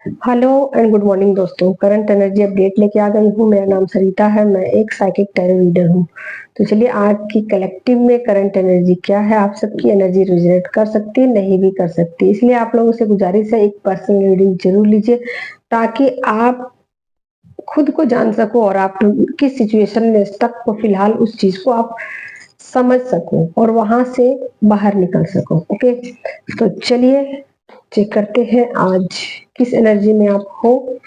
Hello and good morning दोस्तों। Current energy update लेके आ गई हूँ। मेरा नाम सरिता है, मैं एक साइकिक टैरो रीडर हूँ। तो चलिए, आज की कलेक्टिव में करंट एनर्जी क्या है। आप सबकी एनर्जी रिजनेट कर सकती है, नहीं भी कर सकती, इसलिए आप लोगों से गुजारिश है, एक पर्सनल रीडिंग जरूर लीजिए ताकि आप खुद को जान सको और आप किस सिचुएशन में स्टक हो फिलहाल उस चीज को आप समझ सको और वहां से बाहर निकल सको। ओके, तो चलिए चेक करते हैं आज किस एनर्जी में आप हो,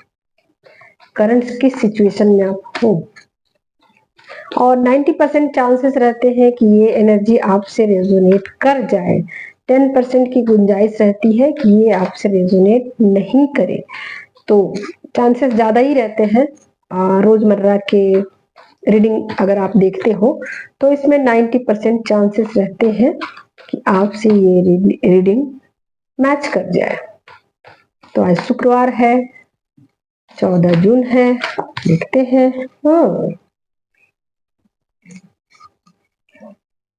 करंट किस सिचुएशन में आप हो। और 90% चांसेस रहते हैं कि ये एनर्जी आपसे रेजोनेट कर जाए। 10% की गुंजाइश रहती है कि ये आपसे रेजोनेट नहीं करे। तो चांसेस ज्यादा ही रहते हैं। रोजमर्रा के रीडिंग अगर आप देखते हो तो इसमें 90% चांसेस रहते हैं कि आपसे ये रीडिंग मैच कर जाए। तो आज शुक्रवार है, 14 जून है। देखते हैं।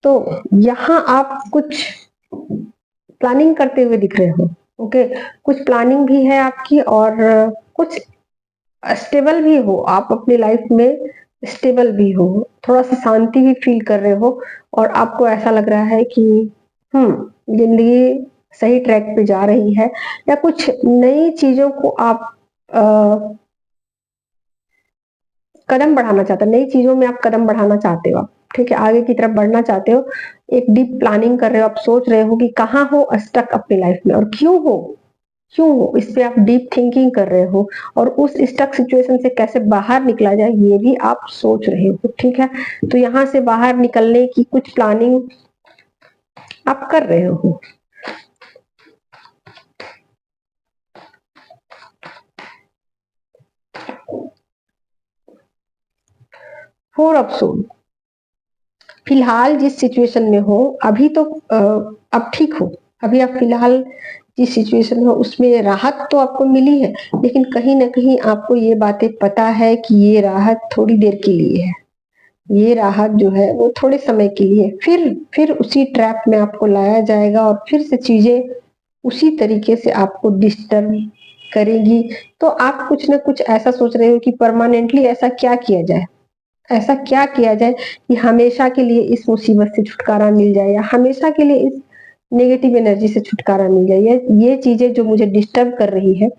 तो यहाँ आप कुछ प्लानिंग करते हुए दिख रहे हो। ओके, कुछ प्लानिंग भी है आपकी और कुछ स्टेबल भी हो। आप अपनी लाइफ में स्टेबल भी हो, थोड़ा सा शांति भी फील कर रहे हो और आपको ऐसा लग रहा है कि जिंदगी सही ट्रैक पे जा रही है, या कुछ नई चीजों को आप कदम बढ़ाना चाहते हो, नई चीजों में आप कदम बढ़ाना चाहते हो। आप ठीक है, आगे की तरफ बढ़ना चाहते हो, एक डीप प्लानिंग कर रहे हो। आप सोच रहे हो कि कहाँ हो स्टक अपनी लाइफ में और क्यों हो इस पे आप डीप थिंकिंग कर रहे हो और उस स्टक सिचुएशन से कैसे बाहर निकला जाए ये भी आप सोच रहे हो। ठीक है, तो यहाँ से बाहर निकलने की कुछ प्लानिंग आप कर रहे हो। फोर ऑफ सोल, फिलहाल जिस सिचुएशन में हो अभी तो अब ठीक हो। अभी आप फिलहाल जिस सिचुएशन में हो उसमें राहत तो आपको मिली है, लेकिन कहीं ना कहीं आपको ये बातें पता है कि ये राहत थोड़ी देर के लिए है। ये राहत जो है वो थोड़े समय के लिए, फिर उसी ट्रैप में आपको लाया जाएगा और फिर से चीजें उसी तरीके से आपको डिस्टर्ब करेगी। तो आप कुछ ना कुछ ऐसा सोच रहे हो कि परमानेंटली ऐसा क्या किया जाए कि हमेशा के लिए इस मुसीबत से छुटकारा मिल जाए, या हमेशा के लिए इस नेगेटिव एनर्जी से छुटकारा मिल जाए, या ये चीजें जो मुझे डिस्टर्ब कर रही है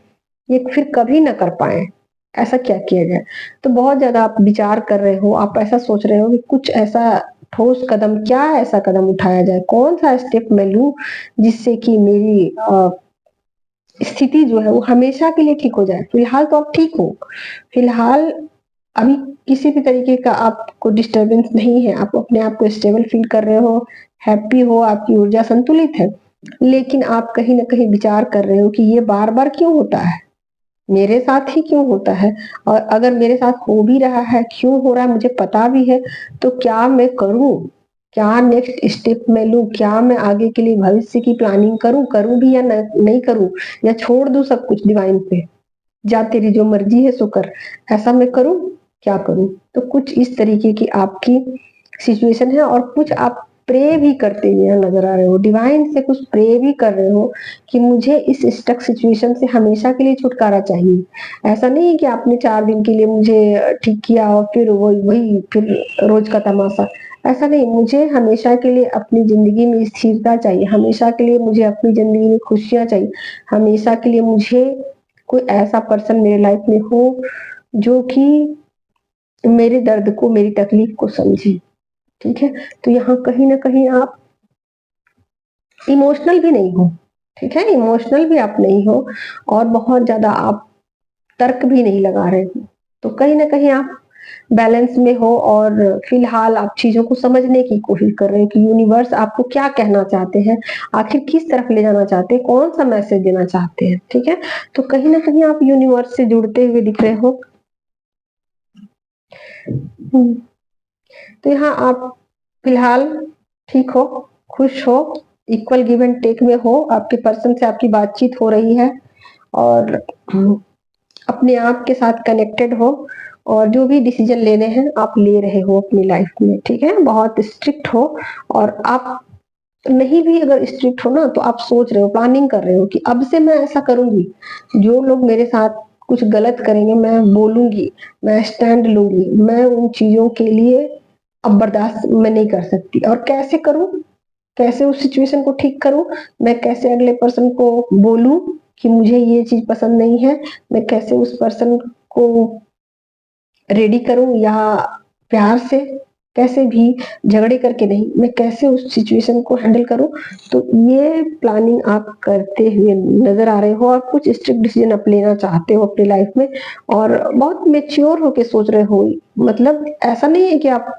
ये फिर कभी ना कर पाए। ऐसा क्या किया जाए। तो बहुत ज्यादा आप विचार कर रहे हो, आप ऐसा सोच रहे हो कि कुछ ऐसा ठोस कदम, क्या ऐसा कदम उठाया जाए, कौन सा स्टेप मैं लूं जिससे कि मेरी स्थिति जो है वो हमेशा के लिए ठीक हो जाए। फिलहाल तो आप ठीक हो, फिलहाल अभी किसी भी तरीके का आपको डिस्टरबेंस नहीं है, आप अपने आप को स्टेबल फील कर रहे हो, हैप्पी हो, आपकी ऊर्जा संतुलित है। लेकिन आप कहीं ना कहीं विचार कर रहे हो कि ये बार बार क्यों होता है, मेरे साथ ही क्यों होता है, और अगर मेरे साथ हो भी रहा है, क्यों हो रहा है मुझे पता भी है, तो क्या मैं करूं, क्या नेक्स्ट स्टेप मैं लूं, क्या मैं आगे के लिए भविष्य की प्लानिंग करूं भी या नहीं करूं, या छोड़ दूं सब कुछ डिवाइन पे, जा तेरी जो मर्जी है सो कर, ऐसा मैं करूं, क्या करूं। तो कुछ इस तरीके की आपकी सिचुएशन है और कुछ आप प्रे भी करते हुए नजर आ रहे हो, डिवाइन से कुछ प्रे भी कर रहे हो कि मुझे इस स्टक सिचुएशन से हमेशा के लिए छुटकारा चाहिए। ऐसा नहीं है कि आपने 4 दिन के लिए मुझे ठीक किया और फिर वही वही फिर रोज का तमाशा। ऐसा नहीं, मुझे हमेशा के लिए अपनी जिंदगी में स्थिरता चाहिए, हमेशा के लिए मुझे अपनी जिंदगी में खुशियां चाहिए, हमेशा के लिए मुझे कोई ऐसा पर्सन मेरे लाइफ में हो जो कि मेरे दर्द को, मेरी तकलीफ को समझे। ठीक है, तो यहाँ कहीं ना कहीं आप इमोशनल भी नहीं हो। ठीक है, इमोशनल भी आप नहीं हो और बहुत ज्यादा आप तर्क भी नहीं लगा रहे हो। तो कहीं ना कहीं आप बैलेंस में हो और फिलहाल आप चीजों को समझने की कोशिश कर रहे हो कि यूनिवर्स आपको क्या कहना चाहते हैं, आखिर किस तरफ ले जाना चाहते हैं, कौन सा मैसेज देना चाहते हैं। ठीक है, तो कहीं ना कहीं आप यूनिवर्स से जुड़ते हुए दिख रहे हो। तो यहाँ आप फिलहाल ठीक हो, खुश हो, इक्वल गिव एंड टेक में हो, आपके पर्सन से आपकी बातचीत हो रही है और अपने आप के साथ कनेक्टेड हो और जो भी डिसीजन लेने हैं आप ले रहे हो अपनी लाइफ में। ठीक है, बहुत स्ट्रिक्ट हो और आप नहीं भी अगर स्ट्रिक्ट हो ना, तो आप सोच रहे हो, प्लानिंग कर रहे हो कि अब से मैं ऐसा करूंगी, जो लोग मेरे साथ कुछ गलत करेंगे मैं बोलूंगी, मैं स्टैंड लूंगी, मैं उन चीजों के लिए अब बर्दाश्त मैं नहीं कर सकती। और कैसे करूं, कैसे उस सिचुएशन को ठीक करूं, मैं कैसे अगले पर्सन को बोलूं कि मुझे ये चीज पसंद नहीं है, मैं कैसे उस पर्सन को रेडी करूं, या प्यार से, कैसे भी झगड़े करके नहीं, मैं कैसे उस सिचुएशन को हैंडल करूं। तो ये प्लानिंग आप करते हुए नजर आ रहे हो, और कुछ स्ट्रिक्ट डिसीजन आप लेना चाहते हो अपनी लाइफ में, और बहुत मेच्योर होके सोच रहे हो। मतलब ऐसा नहीं है कि आप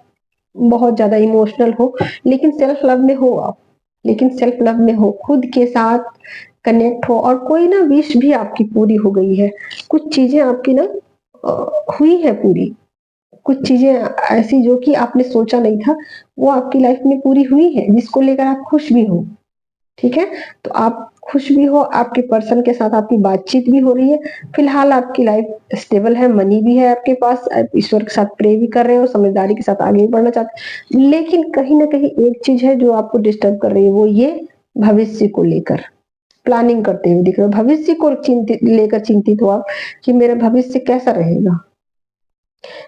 बहुत ज्यादा इमोशनल हो, लेकिन सेल्फ लव में हो आप, लेकिन सेल्फ लव में हो, खुद के साथ कनेक्ट हो, और कोई ना विश भी आपकी पूरी हो गई है, कुछ चीजें आपकी ना हुई है पूरी, कुछ चीजें ऐसी जो कि आपने सोचा नहीं था, वो आपकी लाइफ में पूरी हुई है, जिसको लेकर आप खुश भी हो। ठीक है, तो आप खुश भी हो, आपके पर्सन के साथ आपकी बातचीत भी हो रही है, फिलहाल आपकी लाइफ स्टेबल है, मनी भी है आपके पास, आप ईश्वर के साथ प्रे भी कर रहे हो, समझदारी के साथ आगे भी बढ़ना चाहते हैं। लेकिन कहीं ना कहीं एक चीज है जो आपको डिस्टर्ब कर रही है, वो ये भविष्य को लेकर प्लानिंग करते हुए दिख रहे हो, भविष्य को चिंतित हो आप कि मेरा भविष्य कैसा रहेगा,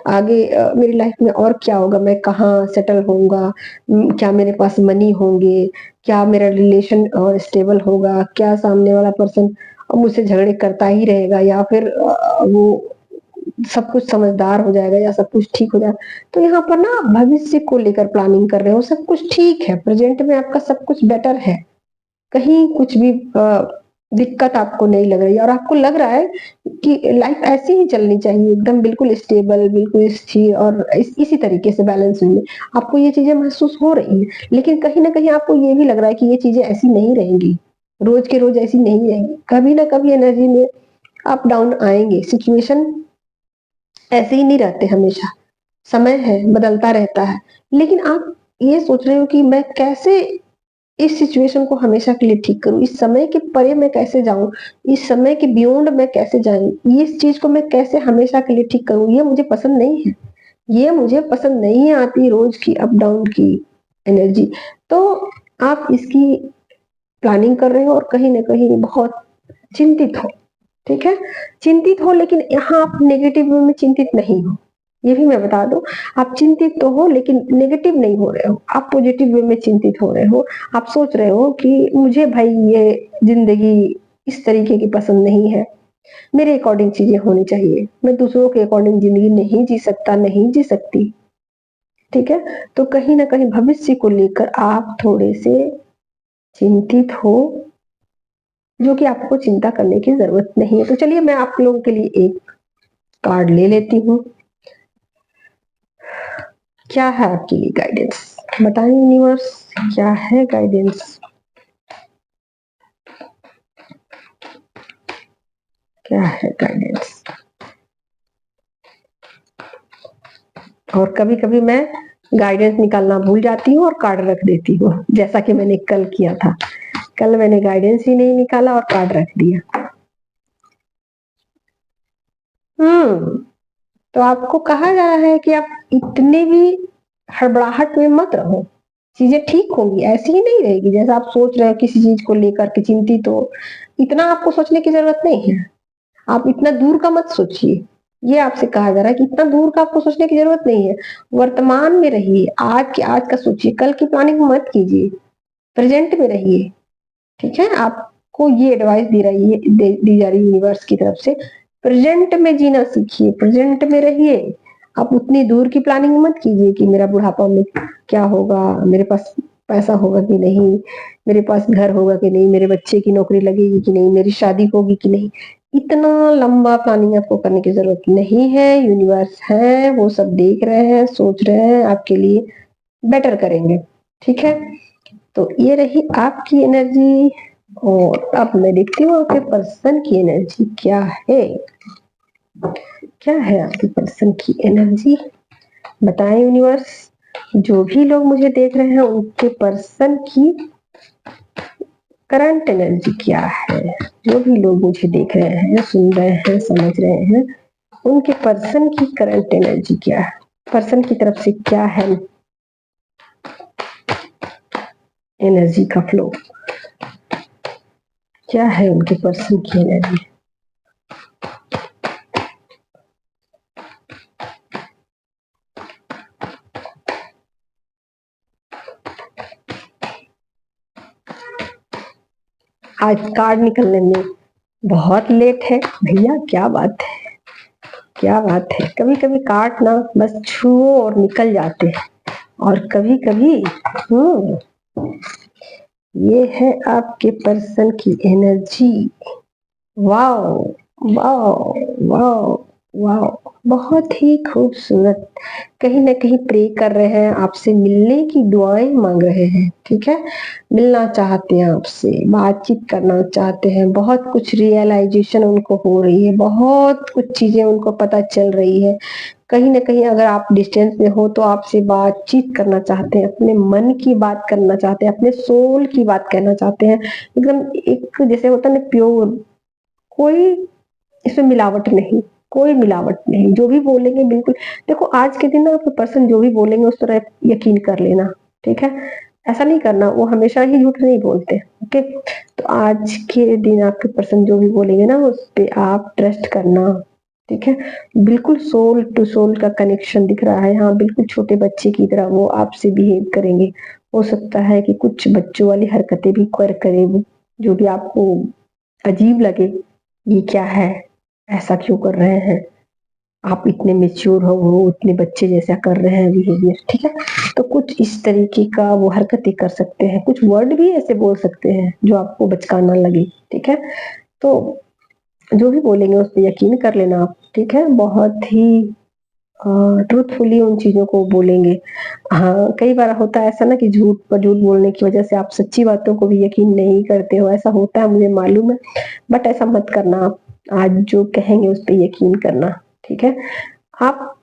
आगे मेरी लाइफ में और क्या होगा, मैं कहाँ सेटल होऊंगा, क्या मेरे पास मनी होंगे, क्या मेरा रिलेशन स्टेबल होगा, क्या सामने वाला पर्सन मुझसे झगड़े करता ही रहेगा, या फिर वो सब कुछ समझदार हो जाएगा, या सब कुछ ठीक हो जाएगा। तो यहाँ पर ना भविष्य को लेकर प्लानिंग कर रहे हो, सब कुछ ठीक है, प्रेजेंट में आपका सब कुछ बेटर है, कहीं कुछ भी दिक्कत आपको नहीं लग रही है, और आपको लग रहा है कि लाइफ ऐसी ही चलनी चाहिए, एकदम बिल्कुल स्टेबल, बिल्कुल स्थिर, और इसी तरीके से बैलेंस में आपको ये चीजें महसूस हो रही है। लेकिन कहीं ना कहीं आपको ये भी लग रहा है कि ये चीजें ऐसी नहीं रहेंगी, रोज के रोज ऐसी नहीं रहेंगी, कभी ना कभी एनर्जी में अप डाउन आएंगे, सिचुएशन ऐसे ही नहीं रहते हमेशा, समय है, बदलता रहता है। लेकिन आप ये सोच रहे हो कि मैं कैसे इस सिचुएशन को हमेशा के लिए ठीक करूं, इस समय के परे मैं कैसे जाऊं, इस समय के बियॉन्ड मैं कैसे जाऊं, इस चीज को मैं कैसे हमेशा के लिए ठीक करूं, ये मुझे पसंद नहीं है, ये मुझे पसंद नहीं आती रोज की अप डाउन की एनर्जी। तो आप इसकी प्लानिंग कर रहे हो, और कहीं ना कहीं बहुत चिंतित हो। ठीक है, चिंतित हो, लेकिन यहाँ आप नेगेटिव वे में चिंतित नहीं हो, ये भी मैं बता दूं, आप चिंतित तो हो लेकिन नेगेटिव नहीं हो रहे हो, आप पॉजिटिव वे में चिंतित हो रहे हो। आप सोच रहे हो कि मुझे भाई ये जिंदगी इस तरीके की पसंद नहीं है, मेरे अकॉर्डिंग चीजें होनी चाहिए, मैं दूसरों के अकॉर्डिंग जिंदगी नहीं जी सकता, नहीं जी सकती। ठीक है, तो कहीं ना कहीं भविष्य को लेकर आप थोड़े से चिंतित हो, जो कि आपको चिंता करने की जरूरत नहीं है। तो चलिए मैं आप लोगों के लिए एक कार्ड ले लेती हूँ, क्या है आपके लिए गाइडेंस, बताएं यूनिवर्स, क्या है गाइडेंस, क्या है गाइडेंस। और कभी कभी मैं गाइडेंस निकालना भूल जाती हूँ और कार्ड रख देती हूँ, जैसा कि मैंने कल किया था, कल मैंने गाइडेंस ही नहीं निकाला और कार्ड रख दिया। तो आपको कहा जा रहा है कि आप इतने भी हड़बड़ाहट में मत रहो, चीजें ठीक होंगी, ऐसी ही नहीं रहेगी जैसा आप सोच रहे हो, किसी चीज को लेकर के चिंतित हो, इतना आपको सोचने की जरूरत नहीं है, आप इतना दूर का मत सोचिए। ये आपसे कहा जा रहा है कि इतना दूर का आपको सोचने की जरूरत नहीं है, वर्तमान में रहिए, आज के आज का सोचिए, कल की प्लानिंग मत कीजिए, प्रेजेंट में रहिए। ठीक है, आपको ये एडवाइस दी जा रही है यूनिवर्स की तरफ से, प्रेजेंट में जीना सीखिए, प्रेजेंट में रहिए। आप उतनी दूर की प्लानिंग मत कीजिए कि मेरा बुढ़ापा में क्या होगा, मेरे पास पैसा होगा कि नहीं, मेरे पास घर होगा कि नहीं, मेरे बच्चे की नौकरी लगेगी कि नहीं, मेरी शादी होगी कि नहीं। इतना लंबा प्लानिंग आपको करने की जरूरत नहीं है, यूनिवर्स है वो सब देख रहे हैं, सोच रहे हैं, आपके लिए बेटर करेंगे। ठीक है, तो ये रही आपकी एनर्जी, और अब मैं देखती हूँ आपके पर्सन की एनर्जी क्या है, क्या है आपके पर्सन की एनर्जी, बताएं यूनिवर्स। जो भी लोग मुझे देख रहे हैं उनके पर्सन की करंट एनर्जी क्या है, जो भी लोग मुझे देख रहे हैं, सुन रहे हैं, समझ रहे हैं, उनके पर्सन की करंट एनर्जी क्या है, पर्सन की तरफ से क्या है एनर्जी का फ्लो, क्या है उनके पर्सन की एनर्जी। आज कार्ड निकलने में बहुत लेट है भैया, क्या बात है, क्या बात है। कभी कभी कार्ड ना बस छुओ और निकल जाते हैं, और कभी कभी ये है आपके पर्सन की energy. Wow wow wow wow, बहुत ही खूबसूरत। कहीं ना कहीं प्रे कर रहे हैं, आपसे मिलने की दुआएं मांग रहे हैं, ठीक है। मिलना चाहते हैं आपसे, बातचीत करना चाहते हैं, बहुत कुछ रियलाइजेशन उनको हो रही है, बहुत कुछ चीजें उनको पता चल रही है। कहीं ना कहीं अगर आप डिस्टेंस में हो तो आपसे बातचीत करना चाहते हैं, अपने मन की बात करना चाहते हैं, अपने सोल की बात कहना चाहते हैं, एकदम एक जैसे होता है ना प्योर, कोई इसमें मिलावट नहीं, कोई मिलावट नहीं। जो भी बोलेंगे बिल्कुल, देखो आज के दिन ना आपके पर्सन जो भी बोलेंगे उस तरह यकीन कर लेना, ठीक है। ऐसा नहीं करना, वो हमेशा ही झूठ नहीं बोलते, ओके। तो आज के दिन आपके पर्सन जो भी बोलेंगे ना उस पे आप ट्रस्ट करना, ठीक है। बिल्कुल सोल टू सोल का कनेक्शन दिख रहा है यहाँ, बिल्कुल छोटे बच्चे की तरह वो आपसे बिहेव करेंगे। हो सकता है कि कुछ बच्चों वाली हरकतें भी करे वो, जो भी आपको अजीब लगे, ये क्या है, ऐसा क्यों कर रहे हैं, आप इतने मेच्योर हो, वो इतने बच्चे जैसा कर रहे हैं बिहेवियर, ठीक है। तो कुछ इस तरीके का वो हरकतें कर सकते हैं, कुछ वर्ड भी ऐसे बोल सकते हैं जो आपको बचकाना लगे, ठीक है। तो जो भी बोलेंगे उस पर यकीन कर लेना आप, ठीक है। बहुत ही ट्रूथफुली उन चीजों को बोलेंगे। हाँ, कई बार होता है ऐसा ना कि झूठ पर झूठ बोलने की वजह से आप सच्ची बातों को भी यकीन नहीं करते हो, ऐसा होता है, मुझे मालूम है। बट ऐसा मत करना आप, आज जो कहेंगे उस पर यकीन करना, ठीक है। आप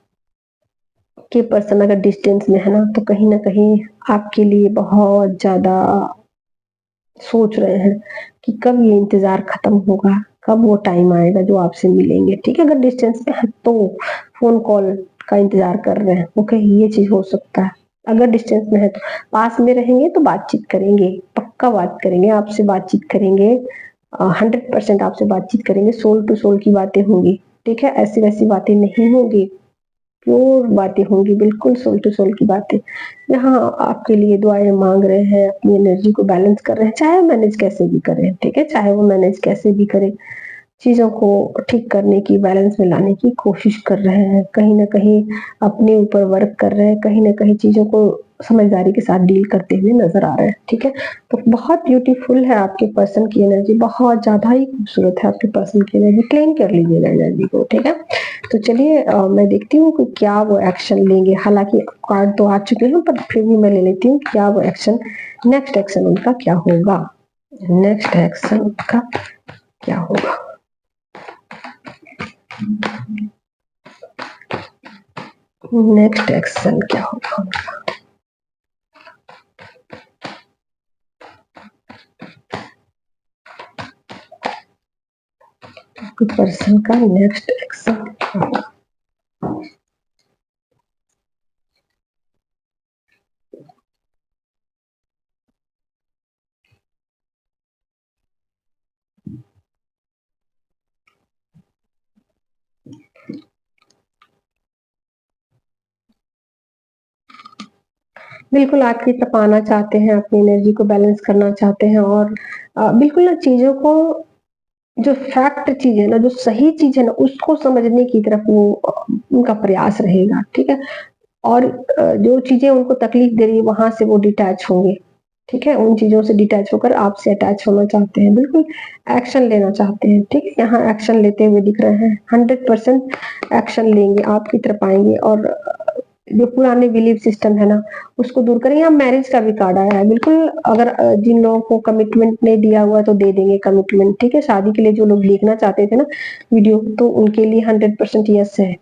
के पर्सन अगर डिस्टेंस में है ना तो कहीं ना कहीं आपके लिए बहुत ज्यादा सोच रहे हैं कि कब ये इंतजार खत्म होगा, कब वो टाइम आएगा जो आपसे मिलेंगे, ठीक है। अगर डिस्टेंस पे है तो फोन कॉल का इंतजार कर रहे हैं, ओके, ये चीज हो सकता है। अगर डिस्टेंस में है तो पास में रहेंगे तो बातचीत करेंगे, पक्का बात करेंगे, आपसे बातचीत करेंगे, 100% आपसे बातचीत करेंगे, सोल टू सोल की बातें होंगी, ठीक है। ऐसी वैसी बातें नहीं होंगी, प्योर बातें होंगी, बिल्कुल सोल टू सोल की बातें। यहाँ आपके लिए दुआएं मांग रहे हैं, अपनी एनर्जी को बैलेंस कर रहे हैं, चाहे मैनेज कैसे भी करें, ठीक है। चाहे वो मैनेज कैसे भी करें, चीजों को ठीक करने की, बैलेंस में लाने की कोशिश कर रहे हैं, कहीं ना कहीं अपने ऊपर वर्क कर रहे हैं, कहीं ना कहीं चीजों को समझदारी के साथ डील करते हुए नजर आ रहे हैं, ठीक है। तो बहुत ब्यूटीफुल है आपके पर्सन की एनर्जी, बहुत ज्यादा ही खूबसूरत है आपके पर्सन की एनर्जी। क्लेम कर लीजिएगा एनर्जी को, ठीक है। तो चलिए मैं देखती हूँ कि क्या वो एक्शन लेंगे। हालांकि कार्ड तो आ चुके हैं पर फिर भी मैं ले लेती हूँ क्या वो एक्शन, नेक्स्ट एक्शन उनका क्या होगा, नेक्स्ट एक्शन उनका क्या होगा। नेक्स्ट एक्शन क्या होगा उनका। पर्सन का नेक्स्ट एक्शन क्या होगा। बिल्कुल आपकी तरफ आना चाहते हैं, अपनी एनर्जी को बैलेंस करना चाहते हैं, और बिल्कुल ना चीजों को, जो फैक्ट चीज है ना, जो सही चीज है ना, उसको समझने की तरफ वो उनका प्रयास रहेगा, ठीक है। और जो चीजें उनको तकलीफ दे रही है वहां से वो डिटैच होंगे, ठीक है। उन चीजों से डिटैच होकर आपसे अटैच होना चाहते हैं, बिल्कुल एक्शन लेना चाहते हैं, ठीक है। यहाँ एक्शन लेते हुए दिख रहे हैं, 100% एक्शन लेंगे, आपकी तरफ आएंगे, और जो पुराने बिलीफ सिस्टम है ना उसको दूर करेंगे। यहाँ मैरिज का भी कार्ड आया है, बिल्कुल। अगर जिन लोगों को कमिटमेंट नहीं दिया हुआ तो दे देंगे कमिटमेंट, ठीक है। शादी के लिए जो लोग देखना चाहते थे ना वीडियो, तो उनके लिए 100% यस है।